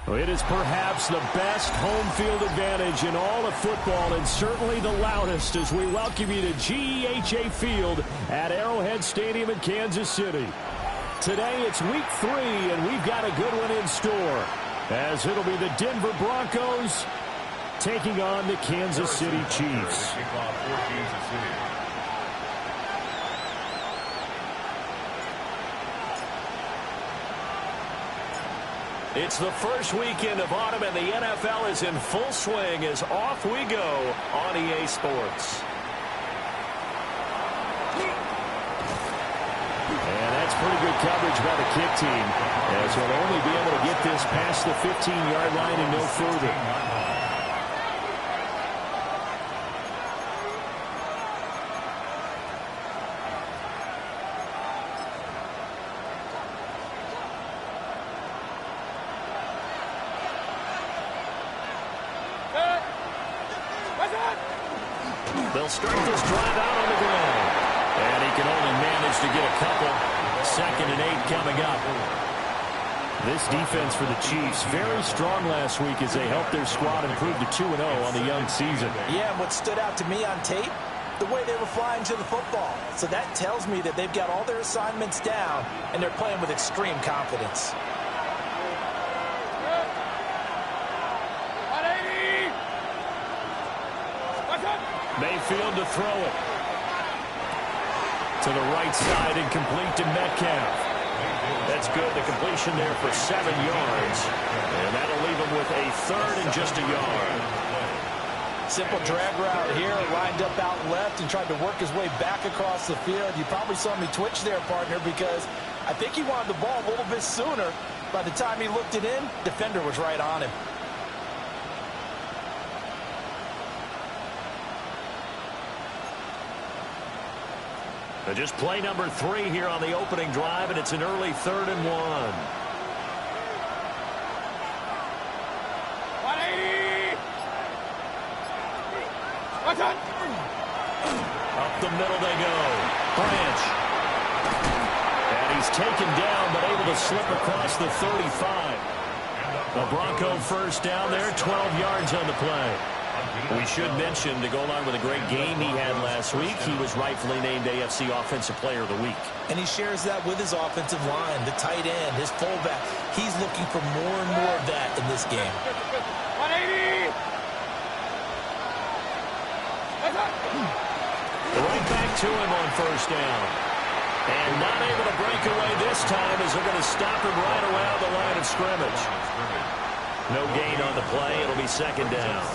It is perhaps the best home field advantage in all of football, and certainly the loudest, as we welcome you to GEHA Field at Arrowhead Stadium in Kansas City. Today it's week 3, and we've got a good one in store, as it'll be the Denver Broncos taking on the Kansas City Chiefs. It's the first weekend of autumn, and the NFL is in full swing as off we go on EA Sports. And that's pretty good coverage by the kick team, as he'll only be able to get this past the 15-yard line and no further. They'll start this drive out on the ground. And he can only manage to get a couple. 2nd and 8 coming up. This defense for the Chiefs, very strong last week as they helped their squad improve to 2-0 on the young season. Yeah, and what stood out to me on tape, the way they were flying to the football. So that tells me that they've got all their assignments down, and they're playing with extreme confidence. Mayfield to throw it. To the right side and complete to Metcalf. That's good. The completion there for 7 yards. And that'll leave him with a 3rd and just a yard. Simple drag route here, lined up out left and tried to work his way back across the field. You probably saw me twitch there, partner, because I think he wanted the ball a little bit sooner. By the time he looked it in, defender was right on him. Just play number 3 here on the opening drive, and it's an early 3rd and 1. 180. Up the middle they go. Branch. And he's taken down, but able to slip across the 35. A Bronco first down there, 12 yards on the play. We should mention, to go along with a great game he had last week, he was rightfully named AFC Offensive Player of the Week. And he shares that with his offensive line, the tight end, his fullback. He's looking for more and more of that in this game. 180. Right back to him on first down. And not able to break away this time as they're going to stop him right around the line of scrimmage. No gain on the play. It'll be 2nd down.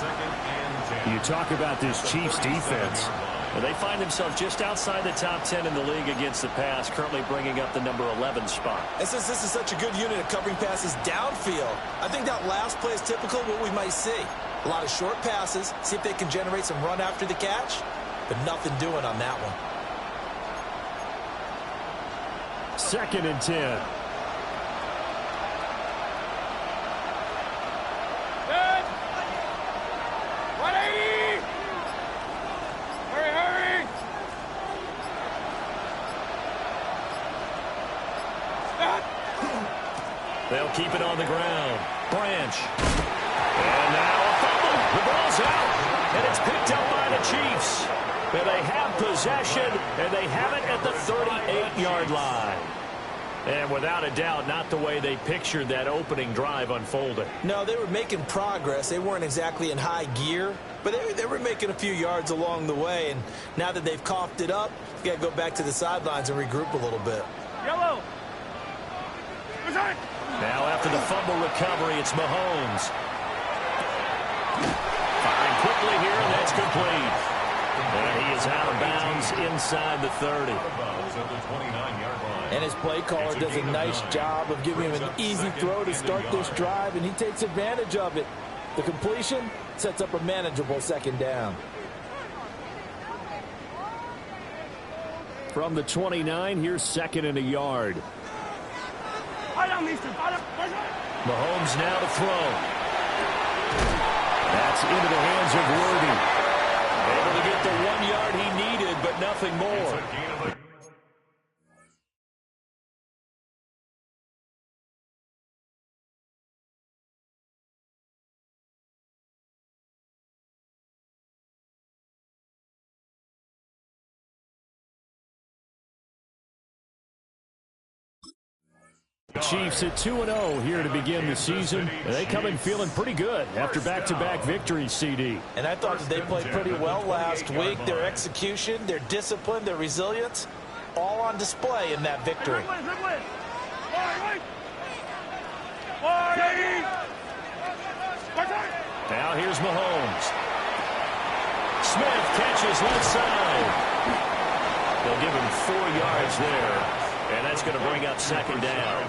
You talk about this Chiefs defense. They find themselves just outside the top 10 in the league against the pass, currently bringing up the number 11 spot. And since this is such a good unit of covering passes downfield, I think that last play is typical of what we might see. A lot of short passes, see if they can generate some run after the catch, but nothing doing on that one. 2nd and 10. They'll keep it on the ground. Branch. And now a fumble. The ball's out. And it's picked up by the Chiefs. And they have possession, and they have it at the 38-yard line. And without a doubt, not the way they pictured that opening drive unfolding. No, they were making progress. They weren't exactly in high gear, but they were making a few yards along the way. And now that they've coughed it up, you got to go back to the sidelines and regroup a little bit. Yellow. Now after the fumble recovery, it's Mahomes. Firing quickly here, and that's complete. And he is out of bounds inside the 30. And his play caller does a nice job of giving him an easy throw to start this drive, and he takes advantage of it. The completion sets up a manageable second down. From the 29, here's second and a yard. Mahomes now to throw. That's into the hands of Worthy. Able to get the 1 yard he needed, but nothing more. Chiefs at 2-0 here to begin the season. They come in feeling pretty good after back-to-back victories, CD. And I thought that they played pretty well last week. Their execution, their discipline, their resilience, all on display in that victory. Now here's Mahomes. Smith catches left side. They'll give him 4 yards there. And that's going to bring up second down.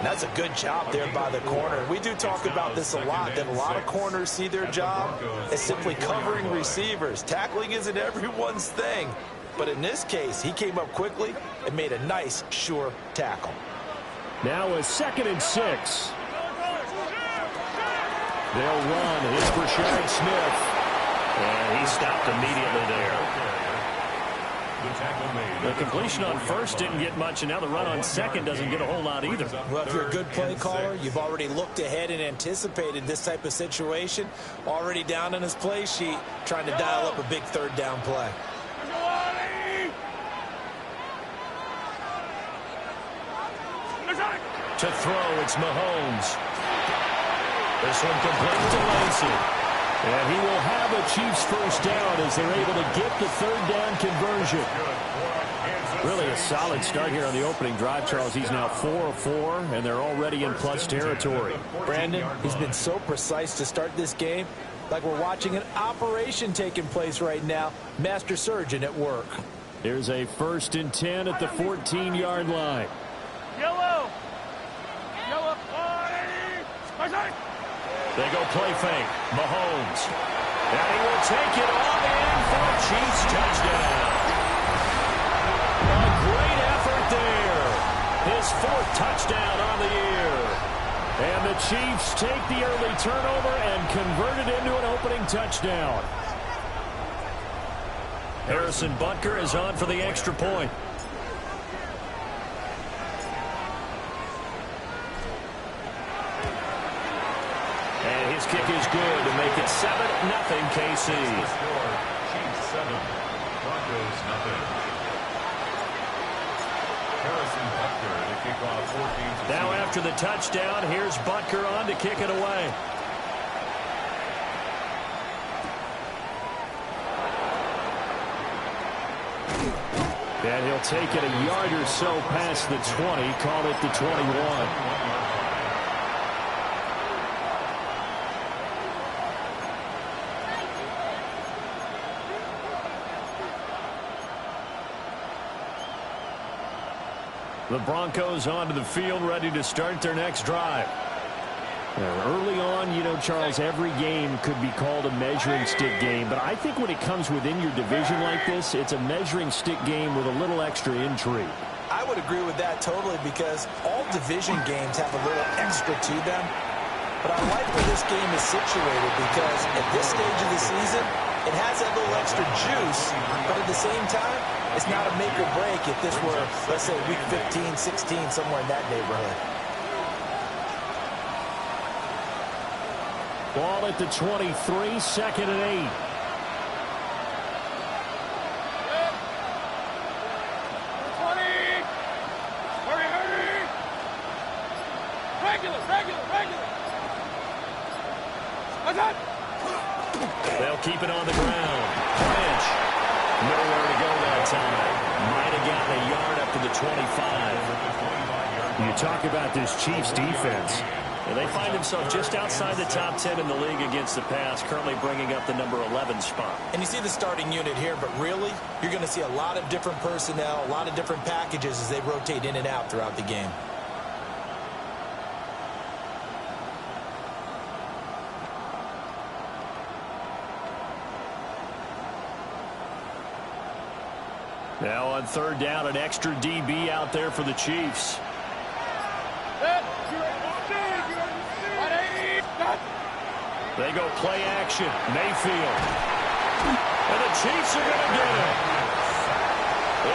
That's a good job there by the corner. We do talk about this a lot, that a lot of corners see their job as simply covering receivers. Tackling isn't everyone's thing. But in this case, he came up quickly and made a nice, sure tackle. Now a 2nd and 6. They'll run. It's Brashard Smith. And he stopped immediately there. The completion on first didn't get much, and now the run on second doesn't get a whole lot either. Well, if you're a good play caller, you've already looked ahead and anticipated this type of situation. Already down in his play sheet, trying to dial up a big third down play. To throw, it's Mahomes. This one complete to Lacy. And he will have a Chiefs first down as they're able to get the third down conversion. Really a solid start here on the opening drive, Charles. He's now 4 of 4, and they're already in plus territory. Brandon, he's been so precise to start this game, like we're watching an operation taking place right now. Master surgeon at work. Here's a 1st and 10 at the 14-yard line. Yellow. They go play fake. Mahomes. And he will take it all in for a Chiefs touchdown. A great effort there. His 4th touchdown on the year. And the Chiefs take the early turnover and convert it into an opening touchdown. Harrison Butker is on for the extra point. And his kick is good to make it 7-0 KC. Chiefs 7, Broncos 0. Harrison Butker to kick off 14. Now after the touchdown, here's Butker on to kick it away. And he'll take it a yard or so past the 20, call it the 21. The Broncos onto the field, ready to start their next drive. Early on, you know, Charles, every game could be called a measuring stick game. But I think when it comes within your division like this, it's a measuring stick game with a little extra intrigue. I would agree with that totally, because all division games have a little extra to them. But I like where this game is situated, because at this stage of the season, it has that little extra juice, but at the same time, it's not a make or break if this were, let's say, week 15, 16, somewhere in that neighborhood. Ball at the 23, 2nd and 8. keep it on the ground. Branch. Nowhere to go that time. Might have gotten a yard up to the 25. You talk about this Chiefs defense. And they find themselves just outside the top 10 in the league against the pass, currently bringing up the number 11 spot. And you see the starting unit here, but really, you're going to see a lot of different personnel, a lot of different packages as they rotate in and out throughout the game. Now on third down, an extra DB out there for the Chiefs. They go play action. Mayfield. And the Chiefs are going to get it.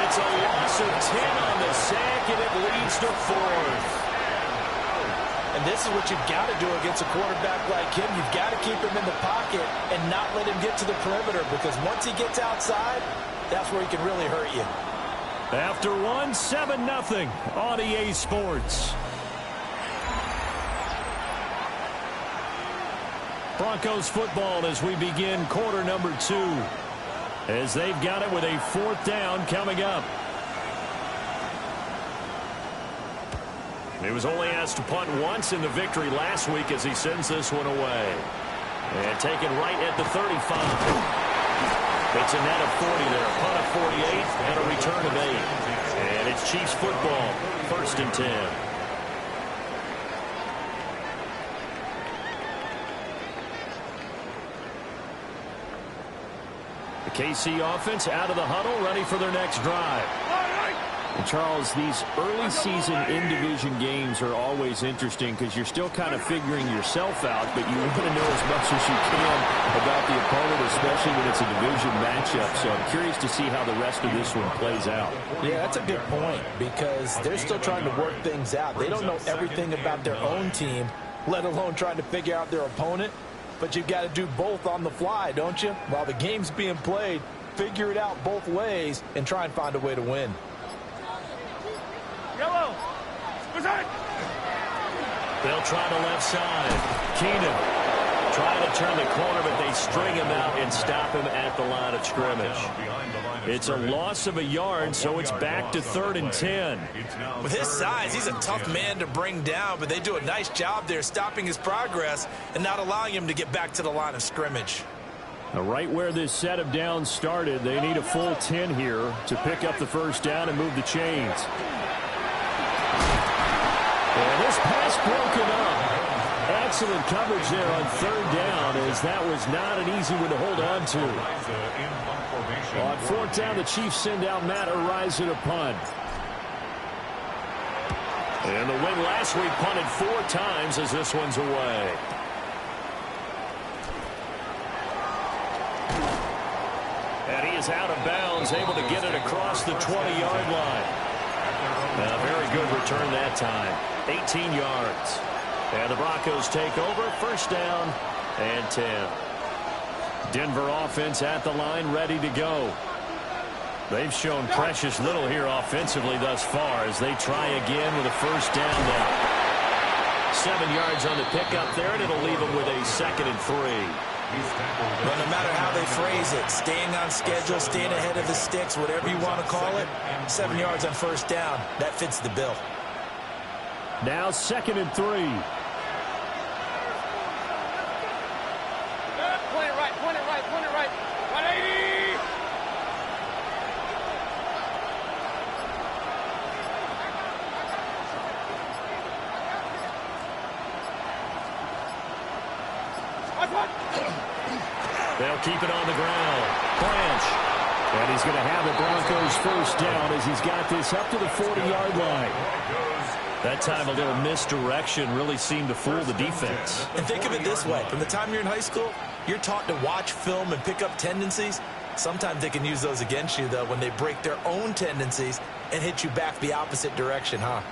It's a loss of 10 on the sack, and it leads to 4th. And this is what you've got to do against a quarterback like him. You've got to keep him in the pocket and not let him get to the perimeter, because once he gets outside, that's where he can really hurt you. After one, 7-0 on EA Sports. Broncos football as we begin quarter number 2. As they've got it with a 4th down coming up. He was only asked to punt once in the victory last week as he sends this one away. And taken right at the 35. It's a net of 40 there. Punt of 48 and a return of 8. And it's Chiefs football. 1st and 10. The KC offense out of the huddle, ready for their next drive. And Charles, these early season in-division games are always interesting because you're still kind of figuring yourself out, but you want to know as much as you can about the opponent, especially when it's a division matchup. So I'm curious to see how the rest of this one plays out. Yeah, that's a good point, because they're still trying to work things out. They don't know everything about their own team, let alone trying to figure out their opponent. But you've got to do both on the fly, don't you? While the game's being played, figure it out both ways and try and find a way to win. Yellow. They'll try the left side. Keenan trying to turn the corner, but they string him out and stop him at the line of scrimmage. It's a loss of a yard, so it's back to 3rd and 10. With his size, he's a tough man to bring down, but they do a nice job there stopping his progress and not allowing him to get back to the line of scrimmage. Now, right where this set of downs started, they need a full 10 here to pick up the 1st down and move the chains. And this pass broken up. Excellent coverage there on 3rd down, as that was not an easy one to hold on to. On 4th down, the Chiefs send out Matt Ariza to punt. And the win last week punted 4 times as this one's away. And he is out of bounds, able to get it across the 20-yard line. A very good return that time. 18 yards. And the Broncos take over. 1st down and 10. Denver offense at the line, ready to go. They've shown precious little here offensively thus far as they try again with a 1st down now. 7 yards on the pickup there, and it'll leave them with a 2nd and 3. Well, no matter how they phrase it, staying on schedule, staying ahead of the sticks, whatever you want to call it, 7 yards on 1st down, that fits the bill. Now 2nd and 3. Point it right, point it right, point it right. 180. They'll keep it on the ground. Branch. And he's going to have the Broncos 1st down as he's got this up to the 40-yard line. That time a little misdirection really seemed to fool the defense. And think of it this way. From the time you're in high school, you're taught to watch film and pick up tendencies. Sometimes they can use those against you, though, when they break their own tendencies and hit you back the opposite direction, huh?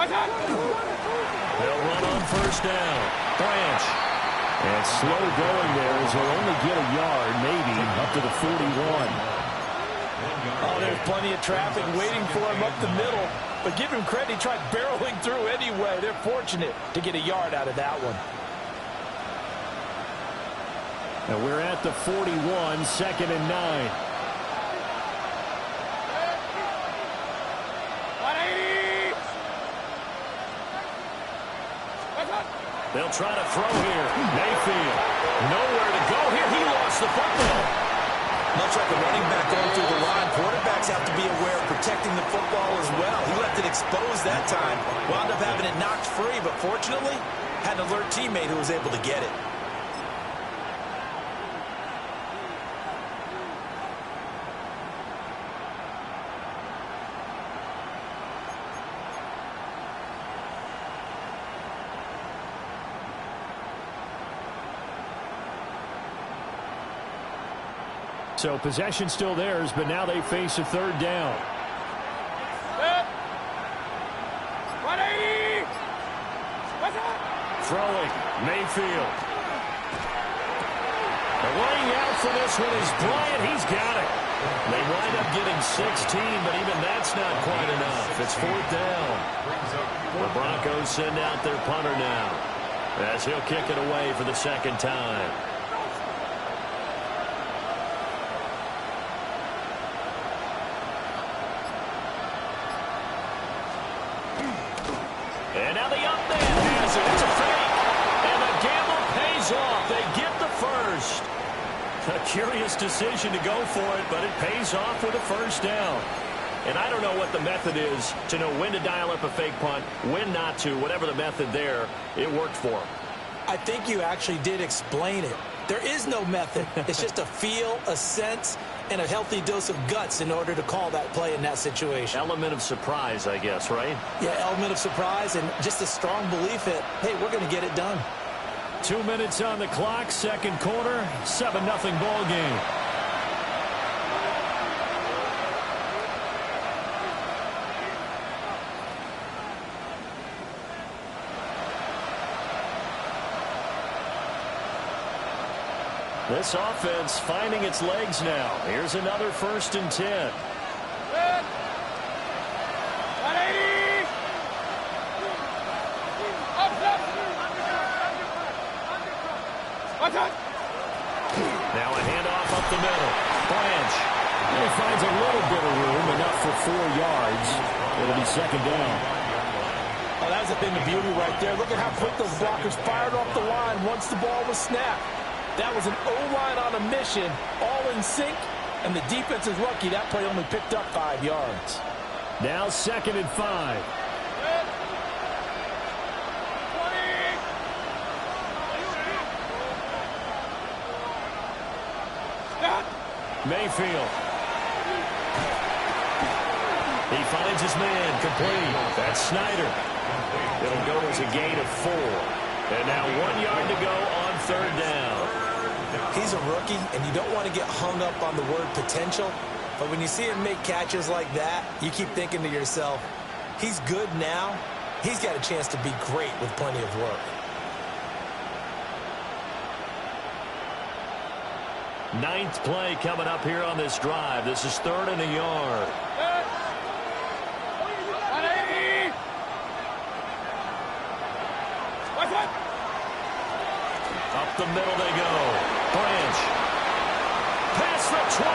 They'll run on 1st down. Branch. And slow going there as they'll only get a yard, maybe, up to the 41. Oh, there's plenty of traffic waiting for him up the middle. But give him credit, he tried barreling through anyway. They're fortunate to get a yard out of that one. And we're at the 41, 2nd and 9. They'll try to throw here. Mayfield, nowhere to go here. He lost the football. Much like a running back going through the line, quarterbacks have to be aware of protecting the football as well. He left it exposed that time. Wound up having it knocked free, but fortunately, had an alert teammate who was able to get it. So possession still theirs, but now they face a 3rd down. 180. Throwing, Mayfield. The laying out for this one is Bryant. He's got it. They wind up getting 16, but even that's not quite enough. It's 4th down. The Broncos send out their punter now, as he'll kick it away for the 2nd time. And now the up man has it. It's a fake. And the gamble pays off. They get the first. A curious decision to go for it, but it pays off with a 1st down. And I don't know what the method is to know when to dial up a fake punt, when not to. Whatever the method there, it worked for them. I think you actually did explain it. There is no method. It's just a feel, a sense, and a healthy dose of guts in order to call that play in that situation. Element of surprise, I guess, right? Yeah, element of surprise and just a strong belief that, hey, we're going to get it done. 2 minutes on the clock, 2nd quarter, 7-0 ball game. This offense finding its legs now. Here's another 1st and 10. 180. Now a handoff up the middle. Branch. He finds a little bit of room, enough for 4 yards. It'll be 2nd down. Oh, that was a thing of beauty right there. Look at how quick those blockers fired off the line once the ball was snapped. That was an O-line on a mission, all in sync, and the defense is lucky that play only picked up 5 yards. Now 2nd and 5. Mayfield. He finds his man, complete. That's Snyder. It'll go as a gain of 4. And now 1 yard to go on 3rd down. He's a rookie, and you don't want to get hung up on the word potential. But when you see him make catches like that, you keep thinking to yourself, he's good now. He's got a chance to be great with plenty of work. Ninth play coming up here on this drive. This is 3rd and a yard. 180. Up the middle they go. Branch. Past the 20.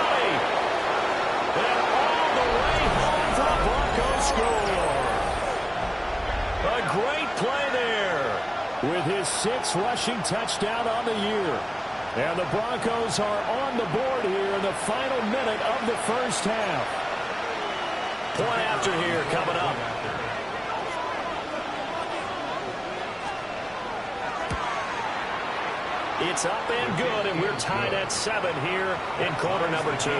And all the way home for the Broncos score. A great play there with his 6th rushing touchdown on the year. And the Broncos are on the board here in the final minute of the 1st half. Point after here coming up. It's up and good, and we're tied at 7 here in quarter number 2.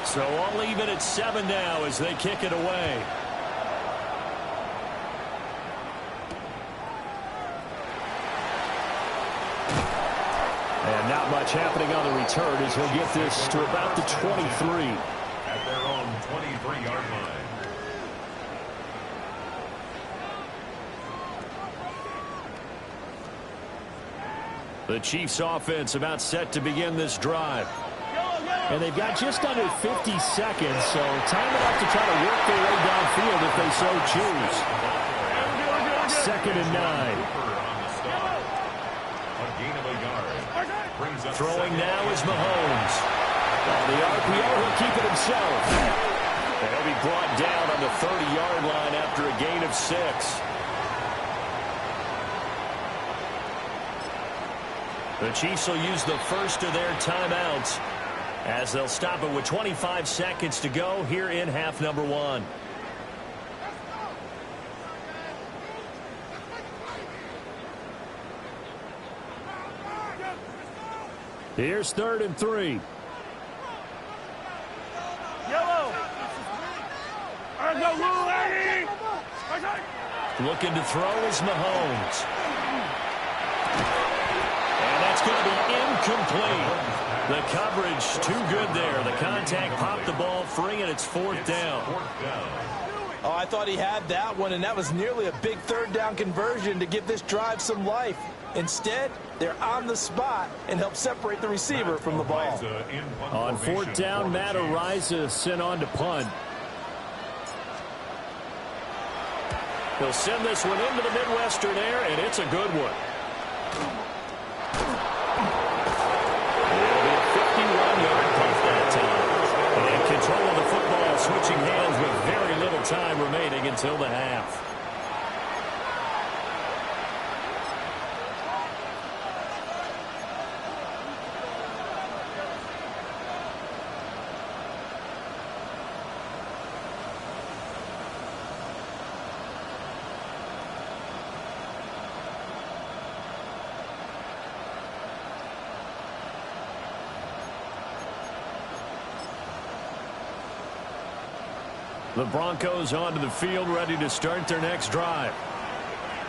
So all even at 7 now as they kick it away. And not much happening on the return as he'll get this to about the 23. At their own 23-yard line. The Chiefs offense about set to begin this drive. And they've got just under 50 seconds, so time enough to try to work their way downfield if they so choose. 2nd and 9. Throwing now is Mahomes. On the RPO, he'll keep it himself. And he'll be brought down on the 30-yard line after a gain of 6. The Chiefs will use the first of their timeouts as they'll stop it with 25 seconds to go here in half number 1. Here's 3rd and 3. Looking to throw is Mahomes. And that's going to be incomplete. The coverage too good there. The contact popped the ball free, and it's 4th down. Oh, I thought he had that one, and that was nearly a big 3rd down conversion to give this drive some life. Instead, they're on the spot and help separate the receiver from the ball. On 4th down, Matt Ariza sent on to punt. He'll send this one into the Midwestern air, and it's a good one. It'll be a 51-yard punt that time. And control of the football, switching hands with very little time remaining until the half. The Broncos onto the field, ready to start their next drive.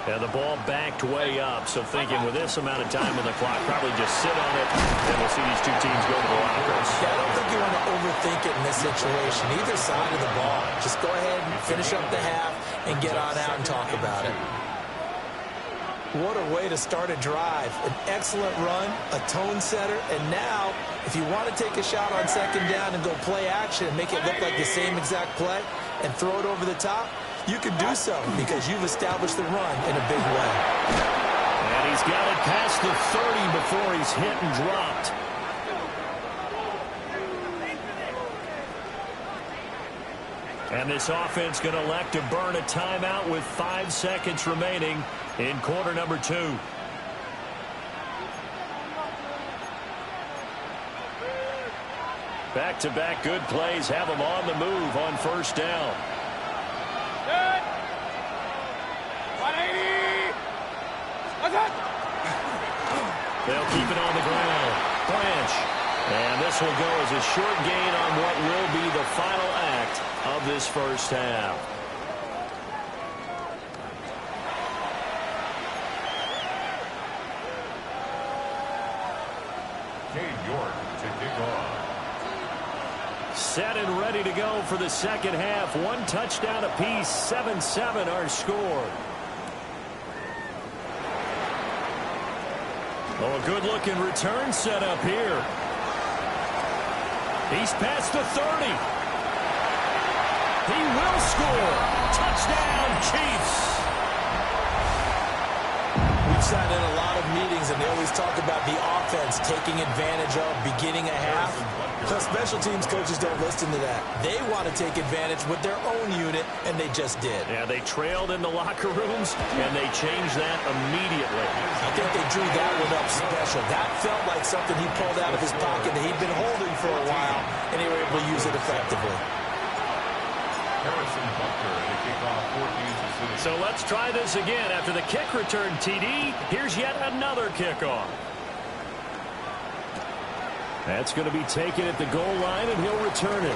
And the ball backed way up, so thinking with this amount of time on the clock, probably just sit on it, and we'll see these two teams go to the lockers. Yeah, I don't think you want to overthink it in this situation. Either side of the ball. Just go ahead and finish up the half and get on out and talk about it. What a way to start a drive. An excellent run, a tone setter, and now, if you want to take a shot on 2nd down and go play action and make it look like the same exact play and throw it over the top, you can do so because you've established the run in a big way. And he's got it past the 30 before he's hit and dropped. And this offense going to elect to burn a timeout with 5 seconds remaining in quarter number 2. Back-to-back good plays have them on the move on 1st down. 180. They'll keep it on the ground. Branch. And this will go as a short gain on what will be the final act of this first half. Set and ready to go for the second half. 1 touchdown apiece, 7-7 our score. Oh, a good-looking return set up here. He's past the 30. He will score. Touchdown, Chiefs. We've sat in a lot of meetings, and they always talk about the offense taking advantage of beginning a half. The special teams coaches don't listen to that. They want to take advantage with their own unit, and they just did. Yeah, they trailed in the locker rooms, and they changed that immediately. I think they drew that one up special. That felt like something he pulled out of his pocket that he'd been holding for a while, and they were able to use it effectively. So let's try this again. After the kick return, TD, here's yet another kickoff. That's going to be taken at the goal line, and he'll return it.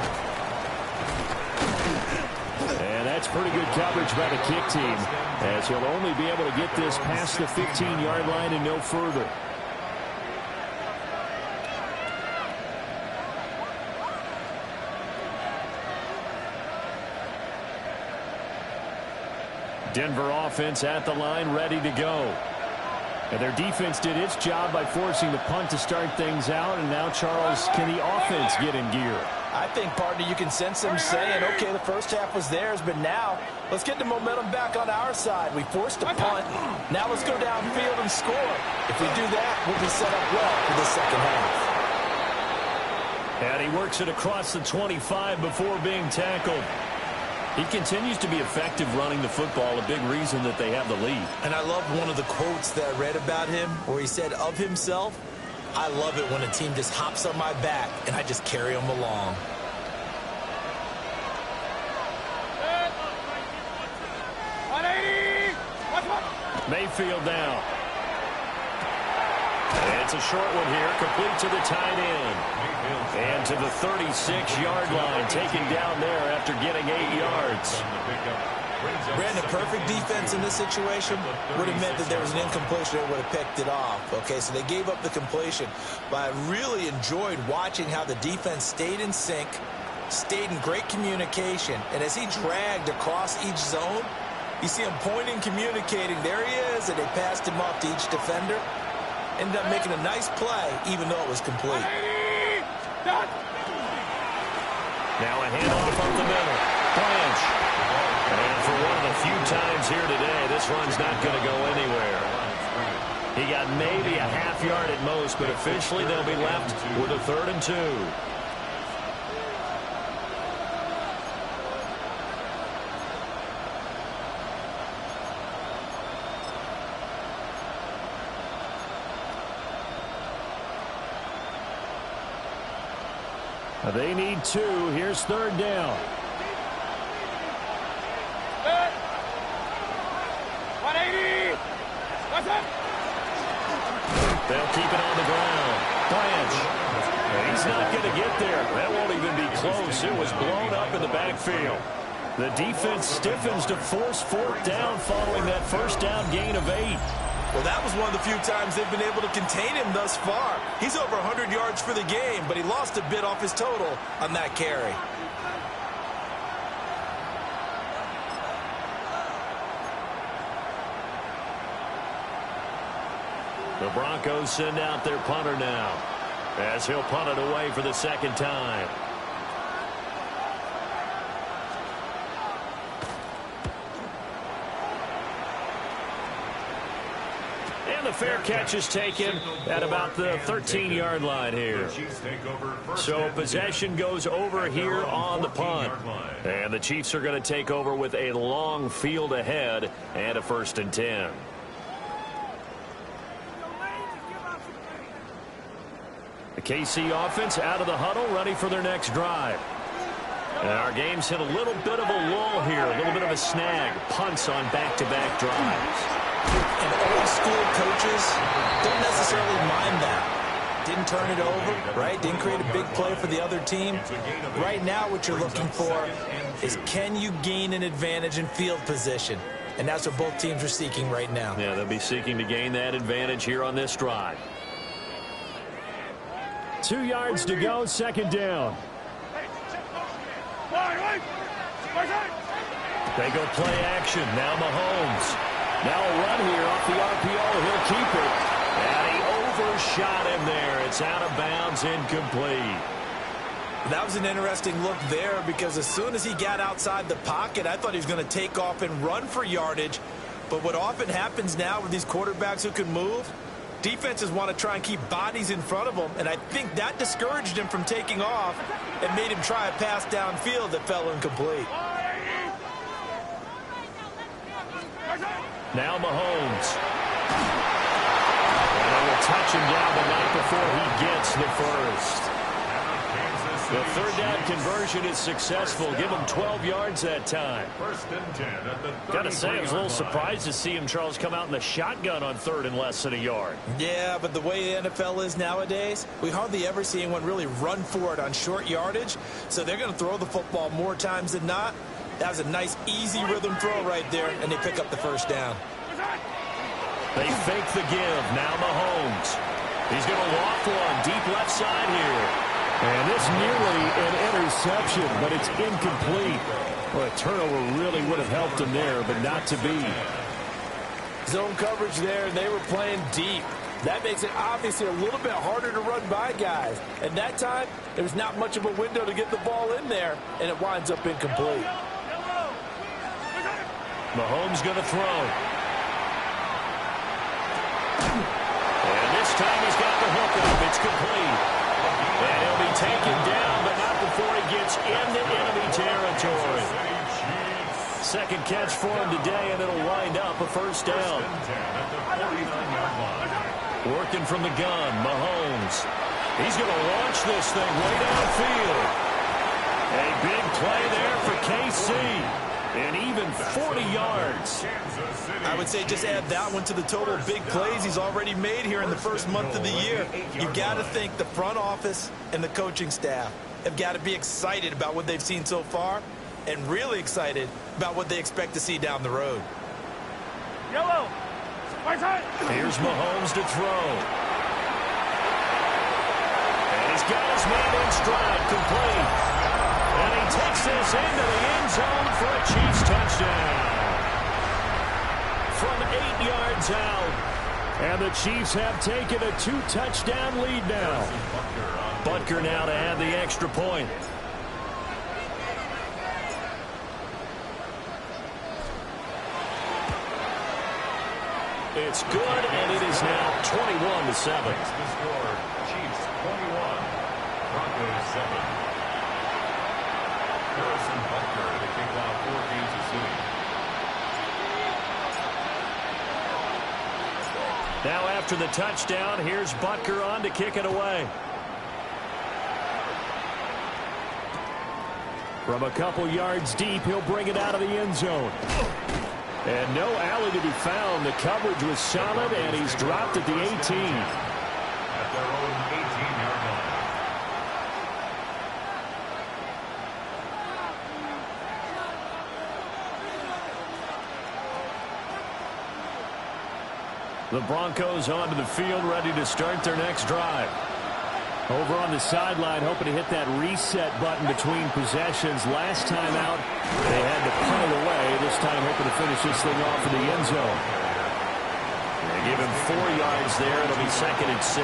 And that's pretty good coverage by the kick team, as he'll only be able to get this past the 15-yard line and no further. Denver offense at the line, ready to go. And their defense did its job by forcing the punt to start things out. And now, Charles, can the offense get in gear? I think, partner, you can sense them saying, okay, the first half was theirs, but now let's get the momentum back on our side. We forced a punt. Now let's go downfield and score. If we do that, we'll be set up well for the second half. And he works it across the 25 before being tackled. He continues to be effective running the football, a big reason that they have the lead. And I love one of the quotes that I read about him where he said of himself, I love it when a team just hops on my back and I just carry them along. Mayfield now. And it's a short one here, complete to the tight end. And to the 36-yard line, taken down there after getting 8 yards. Brandon, perfect defense in this situation would have meant that there was an incompletion that would have picked it off. Okay, so they gave up the completion. But I really enjoyed watching how the defense stayed in sync, stayed in great communication. And as he dragged across each zone, you see him pointing, communicating. There he is, and they passed him off to each defender. Ended up making a nice play, even though it was complete. Now a handoff up the middle. Blanche. And for one of the few times here today, this run's not going to go anywhere. He got maybe a half yard at most, but officially they'll be left with a 3rd and 2. They need 2. Here's 3rd down. 180. What's up? They'll keep it on the ground. Blanche. And he's not going to get there. That won't even be close. It was blown up in the backfield. The defense stiffens to force 4th down following that first down gain of 8. Well, that was one of the few times they've been able to contain him thus far. He's over 100 yards for the game, but he lost a bit off his total on that carry. The Broncos send out their punter now, as he'll punt it away for the 2nd time. The fair catch is taken at about the 13-yard line here. So possession goes over here on the punt. And the Chiefs are going to take over with a long field ahead and a 1st and 10. The KC offense out of the huddle, ready for their next drive. And our game's hit a little bit of a lull here, a little bit of a snag. Punts on back-to-back drives. And old school coaches don't necessarily mind that. Didn't turn it over, right? Didn't create a big play for the other team. Right now what you're looking for is, can you gain an advantage in field position? And that's what both teams are seeking right now. Yeah, they'll be seeking to gain that advantage here on this drive. 2 yards to go, 2nd down. They go play action. Now Mahomes. Now a run here off the RPO. He'll keep it. And he overshot him there. It's out of bounds, incomplete. That was an interesting look there, because as soon as he got outside the pocket, I thought he was going to take off and run for yardage. But what often happens now with these quarterbacks who can move, defenses want to try and keep bodies in front of them, and I think that discouraged him from taking off and made him try a pass downfield that fell incomplete. Now Mahomes. And they will touch him down the night before he gets the first. The 3rd down conversion is successful. Give him 12 yards that time. 1st and 10 at the 33-yard line. Gotta say, I was a little surprised to see him, Charles, come out in the shotgun on 3rd and less than a yard. Yeah, but the way the NFL is nowadays, we hardly ever see anyone really run for it on short yardage. So they're going to throw the football more times than not. That was a nice, easy rhythm throw right there, and they pick up the 1st down. They fake the give. Now Mahomes. He's going to loft one deep left side here. And it's nearly an interception, but it's incomplete. Well, a turnover really would have helped him there, but not to be. Zone coverage there, and they were playing deep. That makes it obviously a little bit harder to run by guys. And that time, there was not much of a window to get the ball in there, and it winds up incomplete. Mahomes going to throw. And this time he's got the hook up. It's complete. And he'll be taken down, but not before he gets into enemy territory. Second catch for him today, and it'll wind up a first down. Working from the gun, Mahomes. He's going to launch this thing way downfield. A big play there for KC. And even 40 yards. I would say just add that one to the total of big plays he's already made here in the first month of the year. You've got to think the front office and the coaching staff have got to be excited about what they've seen so far and really excited about what they expect to see down the road. Yellow. Here's Mahomes to throw. And he's got his man in stride, complete. And he takes this into the end zone for a Chiefs touchdown. From 8 yards out. And the Chiefs have taken a 2-touchdown lead now. Butker now to add the extra point. It's good, and it is now 21-7. The score, Chiefs 21, Broncos 7. Harrison Butker to kick off for Kansas City. Now after the touchdown, here's Butker on to kick it away. From a couple yards deep, he'll bring it out of the end zone. And no alley to be found. The coverage was solid, and he's dropped at the 18. At their own 18-yard line. The Broncos onto the field, ready to start their next drive. Over on the sideline, hoping to hit that reset button between possessions. Last time out, they had to punt it away. This time, hoping to finish this thing off in the end zone. They give him 4 yards there. It'll be 2nd and 6.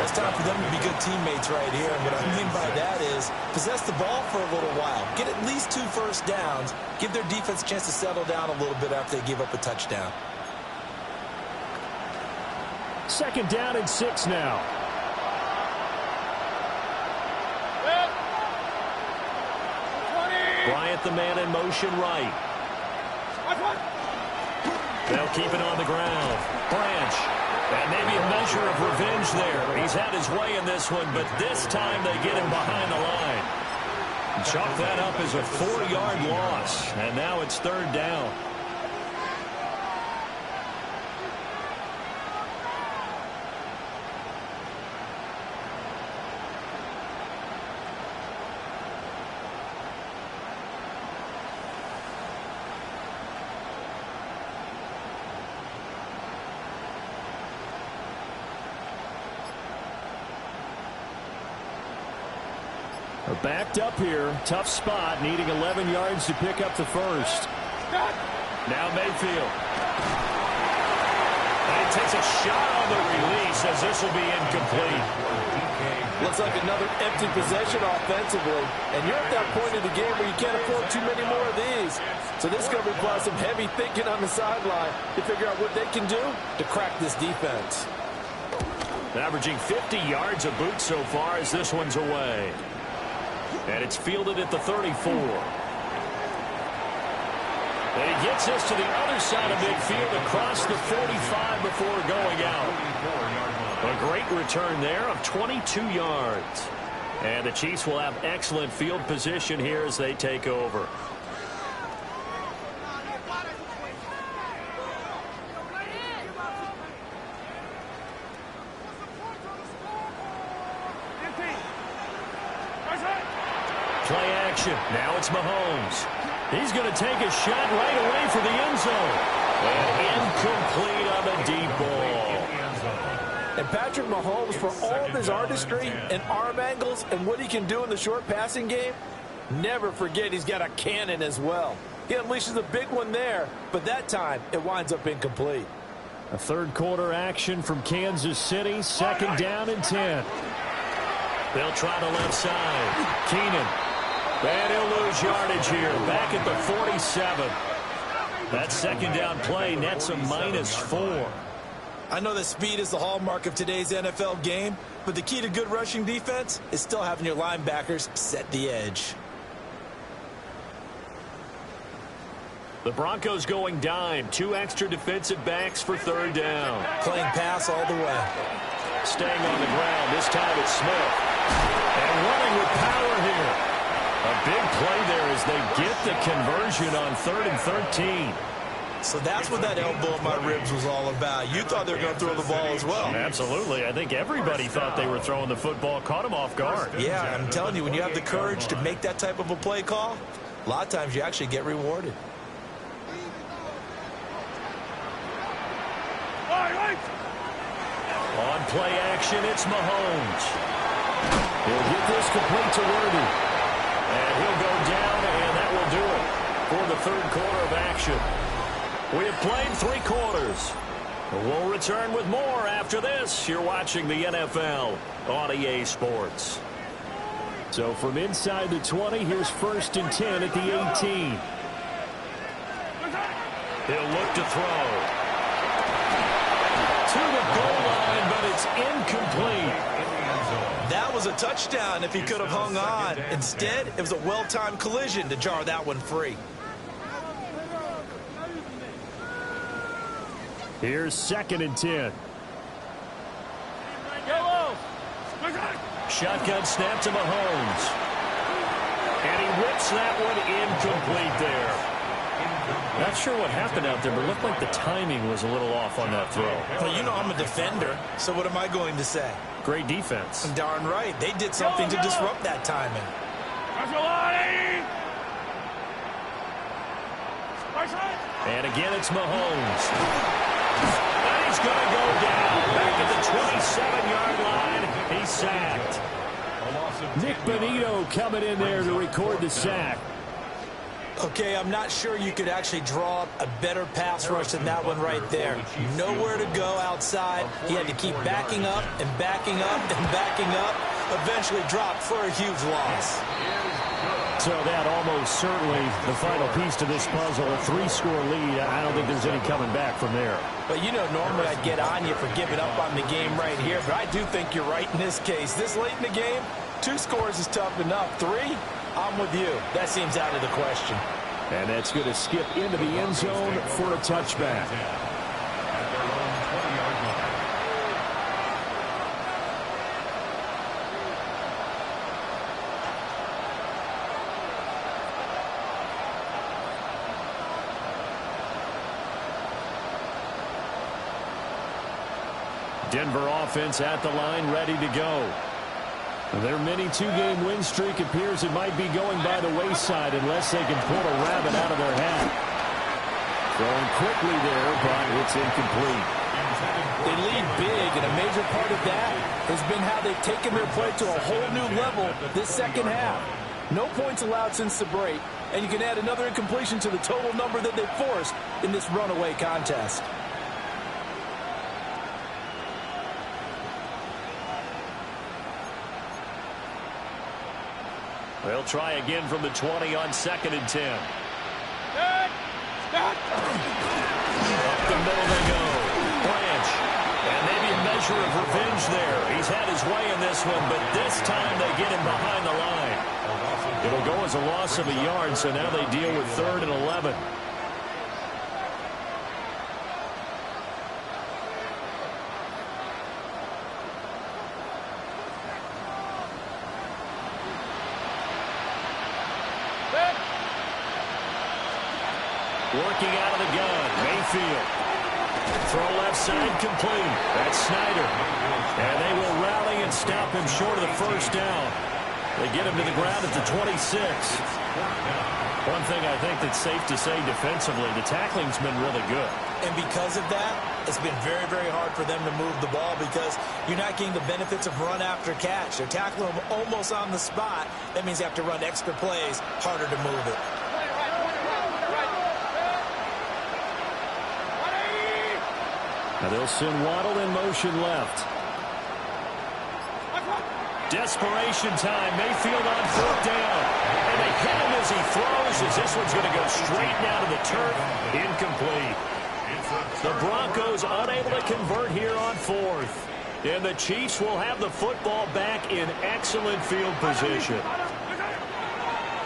It's time for them to be good teammates right here. And what I mean by that is possess the ball for a little while. Get at least 2 first downs. Give their defense a chance to settle down a little bit after they give up a touchdown. 2nd down and 6 now. Bryant, the man in motion right. They'll keep it on the ground. Branch. And maybe a measure of revenge there. He's had his way in this one, but this time they get him behind the line. Chalk that up as a 4-yard loss. And now it's 3rd down. Backed up here. Tough spot. Needing 11 yards to pick up the first. Now Mayfield. And he takes a shot on the release as this will be incomplete. Looks like another empty possession offensively. And you're at that point in the game where you can't afford too many more of these. So this is going to require some heavy thinking on the sideline to figure out what they can do to crack this defense. Averaging 50 yards a boot so far as this one's away. And it's fielded at the 34. And he gets this to the other side of midfield across the 45 before going out. A great return there of 22 yards. And the Chiefs will have excellent field position here as they take over. Play action. Now it's Mahomes. He's going to take a shot right away for the end zone. And incomplete on the deep ball. And Patrick Mahomes, for all of his artistry and arm angles and what he can do in the short passing game, never forget he's got a cannon as well. He unleashes a big one there, but that time it winds up incomplete. A third quarter action from Kansas City. Second down and 10. They'll try the left side. Keenan. And he'll lose yardage here. Back at the 47. That second down play nets a -4. I know that speed is the hallmark of today's NFL game, but the key to good rushing defense is still having your linebackers set the edge. The Broncos going dime. 2 extra defensive backs for third down. Playing pass all the way. Staying on the ground. This time it's Smith. And running with power here. A big play there as they get the conversion on 3rd and 13. So that's what that elbow in my ribs was all about. You thought they were going to throw the ball as well. Absolutely. I think everybody thought they were throwing the football. Caught him off guard. Yeah, I'm telling you, when you have the courage to make that type of a play call, a lot of times you actually get rewarded. On play action, it's Mahomes. He'll get this complete to Worthy. And he'll go down, and that will do it for the third quarter of action. We have played 3 quarters. We'll return with more after this. You're watching the NFL on EA Sports. So from inside the 20, here's 1st and 10 at the 18. He'll look to throw. To the goal line, but it's incomplete. That was a touchdown if he could have hung on. Instead, it was a well-timed collision to jar that one free. Here's 2nd and 10. Shotgun snap to Mahomes. And he whips that one incomplete there. Not sure what happened out there, but it looked like the timing was a little off on that throw. Well, you know I'm a defender, so what am I going to say? Great defense. Darn right. They did something to disrupt that timing. And again, it's Mahomes. And he's going to go down. Back at the 27-yard line. He's sacked. Nick Bonito coming in there to record the sack. Okay, I'm not sure you could actually draw up a better pass rush than that one right there. Nowhere to go outside. He had to keep backing up and backing up and backing up. Eventually dropped for a huge loss. So that almost certainly the final piece to this puzzle. A 3-score lead. I don't think there's any coming back from there. But you know, normally I'd get on you for giving up on the game right here. But I do think you're right in this case. This late in the game, 2 scores is tough enough. 3, I'm with you. That seems out of the question. And that's going to skip into the end zone for a touchback. Denver offense at the line, ready to go. Their mini 2-game win streak appears it might be going by the wayside unless they can pull a rabbit out of their hat. Throwing quickly there, but it's incomplete. They lead big, and a major part of that has been how they've taken their play to a whole new level this second half. No points allowed since the break, and you can add another incompletion to the total number that they've forced in this runaway contest. They'll try again from the 20 on 2nd and 10. Up the middle they go. Branch. And maybe a measure of revenge there. He's had his way in this one, but this time they get him behind the line. It'll go as a loss of a yard, so now they deal with 3rd and 11. Working out of the gun, Mayfield. Throw left side complete. That's Snyder. And they will rally and stop him short of the first down. They get him to the ground at the 26. One thing I think that's safe to say defensively, the tackling's been really good. And because of that, it's been very, very hard for them to move the ball because you're not getting the benefits of run after catch. They're tackling them almost on the spot. That means you have to run extra plays, harder to move it. Now they'll send Waddle in motion left. Desperation time. Mayfield on 4th down. And they hit him as he throws, as this one's going to go straight down to the turf. Incomplete. The Broncos unable to convert here on 4th. And the Chiefs will have the football back in excellent field position.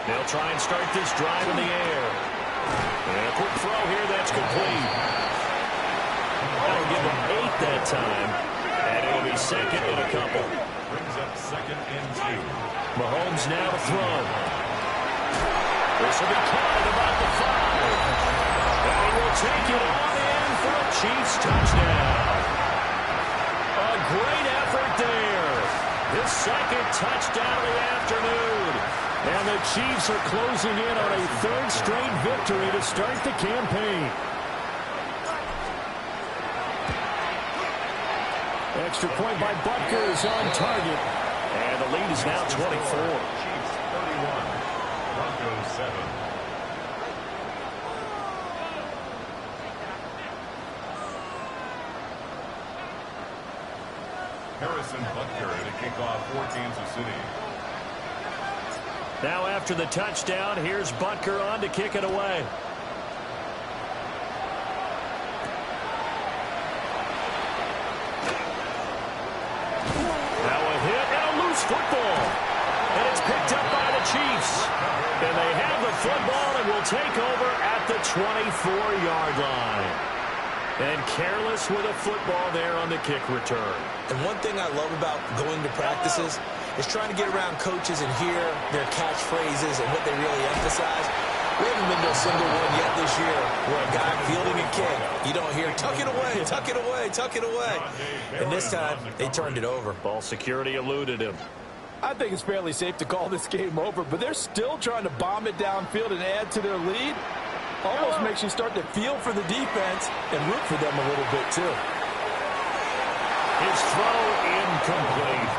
They'll try and start this drive in the air. And a quick throw here that's complete. That'll give them 8 that time. And it'll be 2nd and a couple. Brings up 2nd and 2. Mahomes now to throw. This will be counted about the 5. And he will take it on in for a Chiefs touchdown. A great effort there. His 2nd touchdown of the afternoon. And the Chiefs are closing in on a 3rd straight victory to start the campaign. Extra point by Butker is on target. And the lead is now 24. Chiefs 31. Broncos 7. Harrison Butker to kick off for Kansas City. Now after the touchdown, here's Butker on to kick it away. Now a hit and a loose football. And it's picked up by the Chiefs. And they have the football and will take over at the 24-yard line. And careless with a football there on the kick return. And one thing I love about going to practices is trying to get around coaches and hear their catchphrases and what they really emphasize. We haven't been to a single one yet this year where a guy fielding a kick, you don't hear, tuck it away, tuck it away, tuck it away. And this time, they turned it over. Ball security eluded him. I think it's fairly safe to call this game over, but they're still trying to bomb it downfield and add to their lead. Almost makes you start to feel for the defense and root for them a little bit, too. His throw incomplete.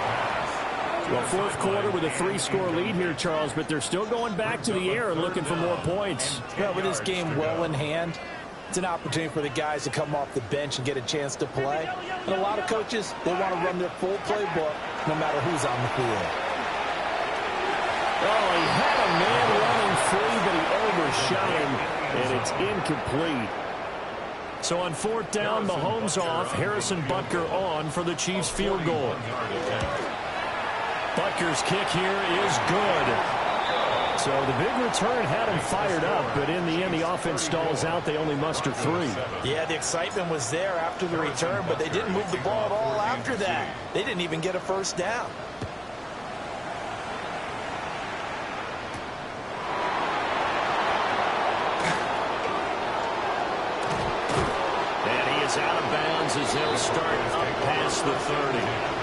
Well, 4th quarter with a 3-score lead here, Charles, but they're still going back to the air and looking for more points. Well, with this game well in hand, it's an opportunity for the guys to come off the bench and get a chance to play. And a lot of coaches, they want to run their full playbook no matter who's on the field. Oh, he had a man running free, but he overshot him, and it's incomplete. So on 4th down, Mahomes off, Harrison Butker on for the Chiefs field goal. Butker's kick here is good. So the big return had him fired up, but in the end, the offense stalls out. They only muster 3. Yeah, the excitement was there after the return, but they didn't move the ball at all after that. They didn't even get a 1st down. And he is out of bounds as they'll start up past the 30.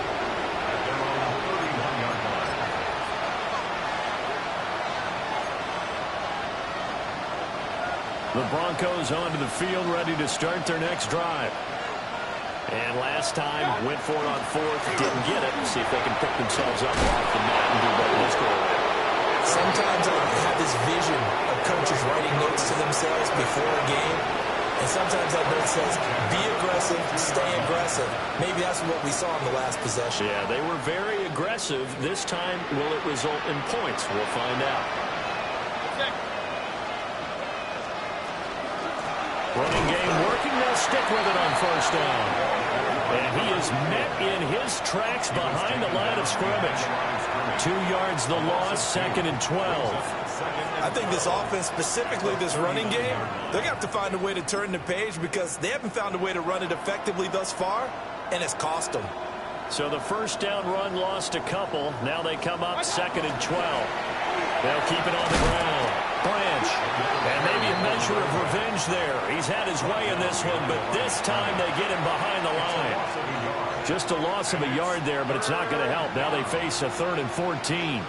The Broncos onto the field, ready to start their next drive. And last time, went for it on 4th, didn't get it. See if they can pick themselves up off the mat and do better this go around. Sometimes I have this vision of coaches writing notes to themselves before a game. And sometimes that note says, be aggressive, stay aggressive. Maybe that's what we saw in the last possession. Yeah, they were very aggressive. This time, will it result in points? We'll find out. Running game working. They'll stick with it on 1st down. And he is met in his tracks behind the line of scrimmage. 2 yards the loss, 2nd and 12. I think this offense, specifically this running game, they're going to have to find a way to turn the page because they haven't found a way to run it effectively thus far, and it's cost them. So the 1st down run lost a couple. Now they come up 2nd and 12. They'll keep it on the ground. Branch. And maybe a measure of revenge there. He's had his way in this one, but this time they get him behind the line. Just a loss of a yard there, but it's not going to help. Now they face a 3rd and 14.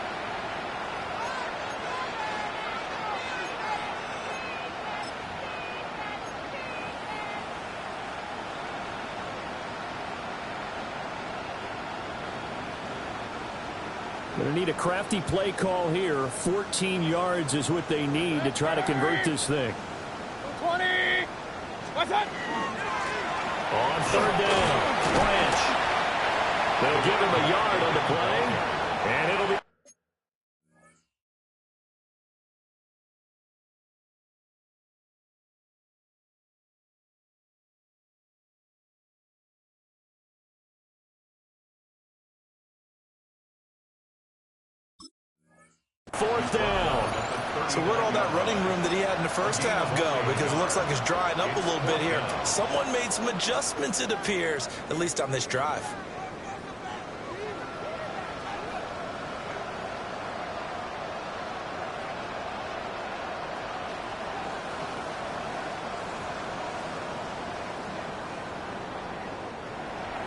Going to need a crafty play call here. 14 yards is what they need to try to convert this thing. 20. What's that? On third down, Branch. They'll give him a yard on the play, and it'll be... Fourth down. So where'd all that running room that he had in the first half go? Because it looks like it's drying up a little bit here. Someone made some adjustments, it appears, at least on this drive.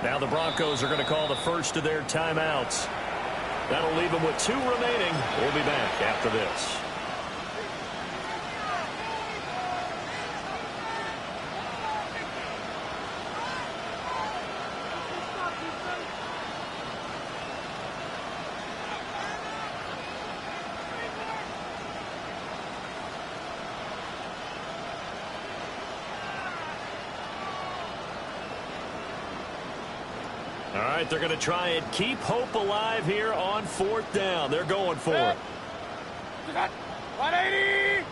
Now the Broncos are going to call the first of their timeouts. That'll leave them with 2 remaining. We'll be back after this. All right, they're going to try and keep hope alive here on fourth down. They're going for it. 180!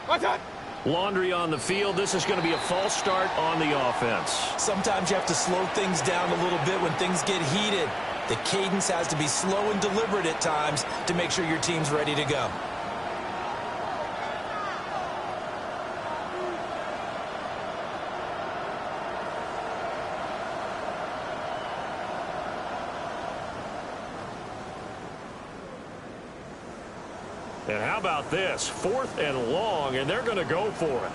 What's that? Laundry on the field. This is going to be a false start on the offense. Sometimes you have to slow things down a little bit when things get heated. The cadence has to be slow and deliberate at times to make sure your team's ready to go. And how about this? 4th and long, and they're going to go for it.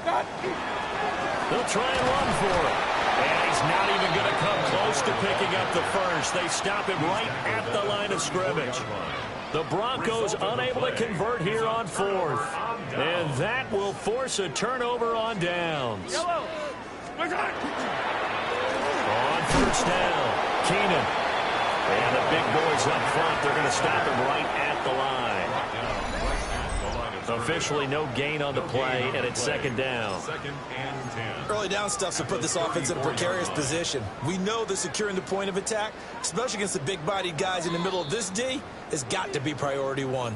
They'll try and run for it. And he's not even going to come close to picking up the first. They stop him right at the line of scrimmage. The Broncos unable to convert here on 4th. And that will force a turnover on downs. On first down, Keenan. And the big boys up front, they're going to stop him right at the line. Officially no gain on the play, and it's second down. Early down stuff to put this offense in a precarious position. We know that securing the point of attack, especially against the big-bodied guys in the middle of this D, has got to be priority 1.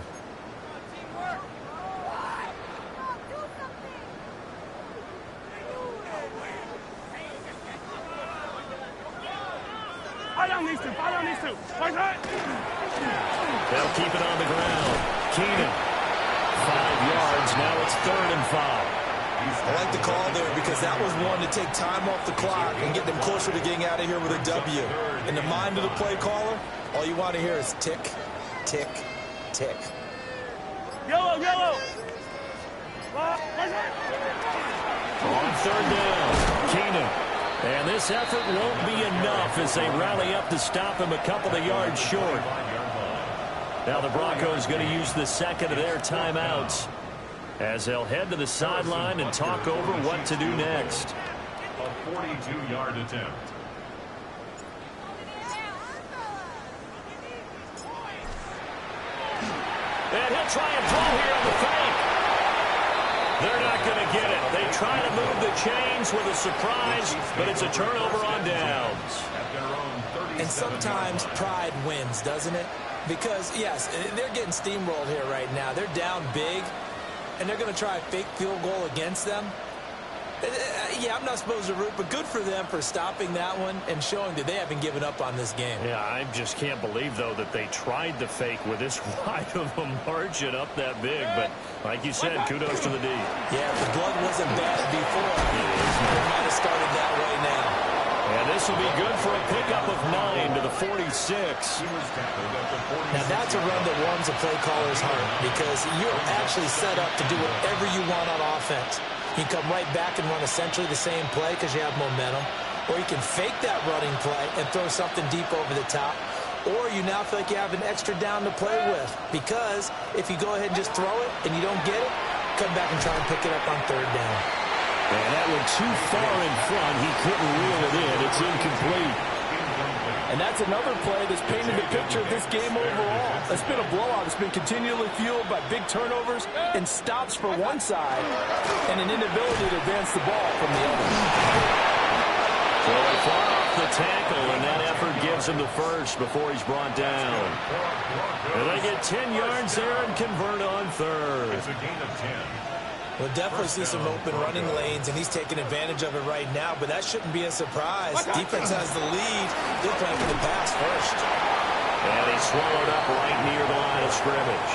They'll keep it on the ground. Keenan, 5 yards. Now it's 3rd and 5. I like the call there because that was one to take time off the clock and get them closer to getting out of here with a W. In the mind of the play caller, all you want to hear is tick, tick, tick. Yellow! On 3rd down, Keenan. And this effort won't be enough as they rally up to stop him a couple of yards short. Now the Broncos going to use the second of their timeouts as they'll head to the sideline and talk over what to do next. A 42-yard attempt. And he'll try and throw here on the fake. They're not going to get it. They try to move the chains with a surprise, but it's a turnover on downs. And sometimes pride wins, doesn't it? Because, yes, they're getting steamrolled here right now. They're down big, and they're going to try a fake field goal against them. Yeah, I'm not supposed to root, but good for them for stopping that one and showing that they haven't given up on this game. Yeah, I just can't believe, though, that they tried the fake with this wide of a margin up that big. But like you said, kudos to the D. Yeah, the blood wasn't bad before. It might have started that way now. And this will be good for a pickup of 9 to the 46. Now, that's a run that warms a play caller's heart because you're actually set up to do whatever you want on offense. You can come right back and run essentially the same play because you have momentum. Or you can fake that running play and throw something deep over the top. Or you now feel like you have an extra down to play with. Because if you go ahead and just throw it and you don't get it, come back and try and pick it up on 3rd down. And that one too far in front. He couldn't reel it in. It's incomplete. And that's another play that's painted the picture of this game overall. It's been a blowout. It's been continually fueled by big turnovers and stops for one side and an inability to advance the ball from the other. So they fought off the tackle, and that effort gives him the first before he's brought down. And they get 10 yards there and convert on third. It's a gain of 10. We'll definitely see some open running lanes, and he's taking advantage of it right now, but that shouldn't be a surprise. Defense has the lead. They're playing for the pass first. And he's swallowed up right near the line of scrimmage.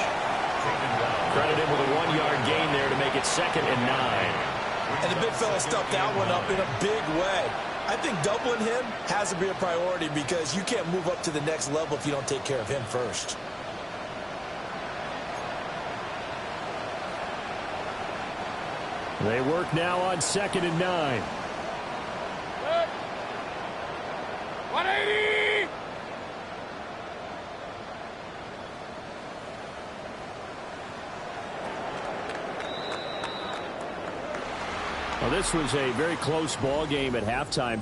Credit him with a 1-yard gain there to make it 2nd and 9. And the big fella stuffed that one up in a big way. I think doubling him has to be a priority because you can't move up to the next level if you don't take care of him first. They work now on 2nd and 9. 180! Well, this was a very close ball game at halftime.